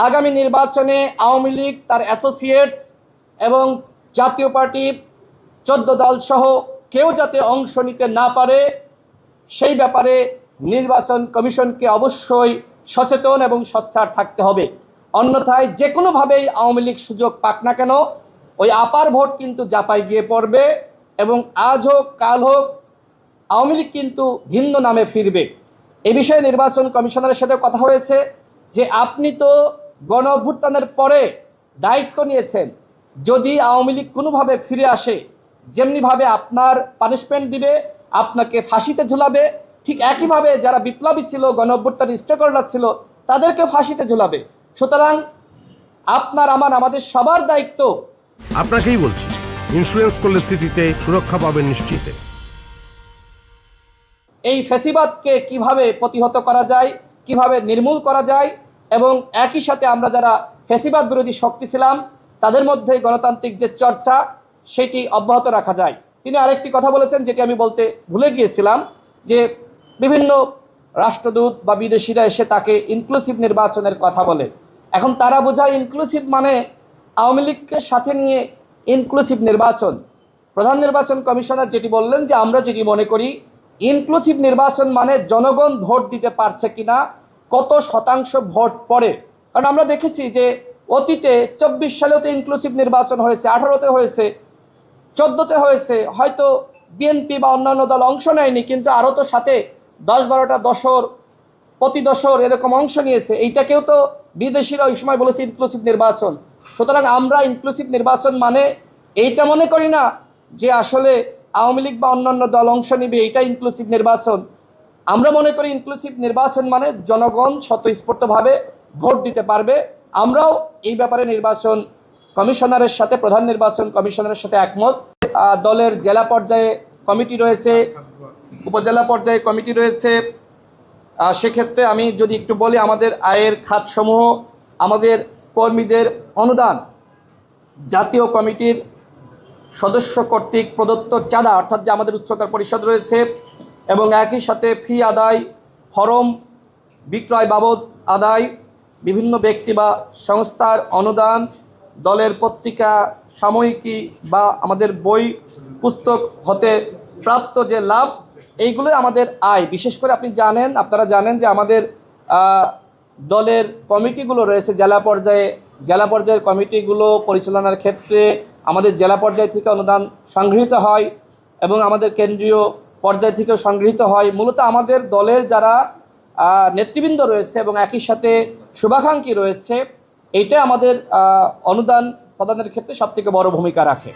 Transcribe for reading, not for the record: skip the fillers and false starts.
আগামী নির্বাচনে আওয়ামী লীগ, তার অ্যাসোসিয়েটস এবং জাতীয় পার্টির 14 দল সহ কেউ যাতে অংশ নিতে না পারে সেই ব্যাপারে নির্বাচন কমিশনকে অবশ্যই সচেতন এবং সোচ্চার থাকতে হবে। অন্যথায় যে কোনোভাবেই আওয়ামী লীগ সুযোগ পাক না কেন, ওই আপার ভোট কিন্তু জাপায় গিয়ে পড়বে এবং আজ হোক কাল হোক আওয়ামী লীগ কিন্তু ভিন্ন নামে ফিরবে। এ বিষয়ে নির্বাচন কমিশনারের সাথে কথা হয়েছে যে আপনি তো গণ অভ্যুত্থানের পরে দায়িত্ব নিয়েছেন, যদি আওয়ামী লীগ কোনোভাবে ফিরে আসে যেমনিভাবে আপনার পানিশমেন্ট দিবে, আপনাকে ফাঁসিতে ঝুলাবে, ঠিক একইভাবে যারা বিপ্লবী ছিল, গণ অভ্যুত্থানের স্টেক হোল্ডার ছিল, তাদেরকে ফাঁসিতে ঝুলাবে। সুতরাং আপনার আমাদের সবার দায়িত্ব। আপনাকেই বলছি, ইন্স্যুরেন্স করলে স্মৃতিতে সুরক্ষা পাবেন নিশ্চিতে। এই ফ্যাসিবাদকে কিভাবে প্রতিহত করা যায়, কিভাবে নির্মূল করা যায়, এবং একই সাথে আমরা যারা ফ্যাসিবাদ বিরোধী শক্তি ছিলাম তাদের মধ্যে গণতান্ত্রিক যে চর্চা সেটি অব্যাহত রাখা যায়। তিনি আরেকটি কথা বলেছেন যেটি আমি বলতে ভুলে গিয়েছিলাম, যে বিভিন্ন রাষ্ট্রদূত বা বিদেশিরা এসে তাকে ইনক্লুসিভ নির্বাচনের কথা বলে। এখন তারা বোঝায় ইনক্লুসিভ মানে আওয়ামী লীগকে সাথে নিয়ে ইনক্লুসিভ নির্বাচন। প্রধান নির্বাচন কমিশনার যেটি বললেন যে আমরা যেটি মনে করি ইনক্লুসিভ নির্বাচন মানে জনগণ ভোট দিতে পারছে কিনা, কত শতাংশ ভোট পড়ে। কারণ আমরা দেখেছি যে অতীতে 24 সালেও তো ইনক্লুসিভ নির্বাচন হয়েছে, 18তে হয়েছে, 14তে হয়েছে, হয়তো বিএনপি বা অন্যান্য দল অংশ নেয়নি, কিন্তু আরও তো সাথে 10-12টা দশর, প্রতি দশর এরকম অংশ নিয়েছে। এইটাকেও তো বিদেশিরা ওই সময় বলেছে ইনক্লুসিভ নির্বাচন। সুতরাং আমরা ইনক্লুসিভ নির্বাচন মানে এইটা মনে করি না যে আসলে আওয়ামী লীগ বা অন্যান্য দল অংশ নিবে, এইটা ইনক্লুসিভ নির্বাচন। আমরা মনে করি ইনক্লুসিভ নির্বাচন মানে জনগণ স্বতঃস্ফূর্তভাবে ভোট দিতে পারবে। আমরাও এই ব্যাপারে নির্বাচন কমিশনারের সাথে, প্রধান নির্বাচন কমিশনারের সাথে একমত। দলের জেলা পর্যায়ে কমিটি রয়েছে, উপজেলা পর্যায়ে কমিটি রয়েছে। সেক্ষেত্রে আমি যদি একটু বলি, আমাদের আয়ের খাতসমূহ, আমাদের কর্মীদের অনুদান, জাতীয় কমিটির সদস্য কর্তৃক প্রদত্ত চাঁদা, অর্থাৎ যে আমাদের উচ্চতর পরিষদ রয়েছে, এবং একই সাথে ফি আদায়, ফরম বিক্রয় বাবদ আদায়, বিভিন্ন ব্যক্তি বা সংস্থার অনুদান, দলের পত্রিকা, সাময়িকী বা আমাদের বই পুস্তক হতে প্রাপ্ত যে লাভ, এইগুলোই আমাদের আয়। বিশেষ করে আপনারা জানেন যে আমাদের দলের কমিটিগুলো রয়েছে জেলা পর্যায়ের কমিটিগুলো পরিচালনার ক্ষেত্রে আমাদের জেলা পর্যায় থেকে অনুদান সংগৃহীত হয় এবং আমাদের কেন্দ্রীয় পর্যায় থেকেও সংগৃহীত হয়। মূলত আমাদের দলের যারা নেতৃবৃন্দ রয়েছে এবং একই সাথে শুভাকাঙ্ক্ষী রয়েছে, এইটা আমাদের অনুদান প্রদানের ক্ষেত্রে সবথেকে বড় ভূমিকা রাখে।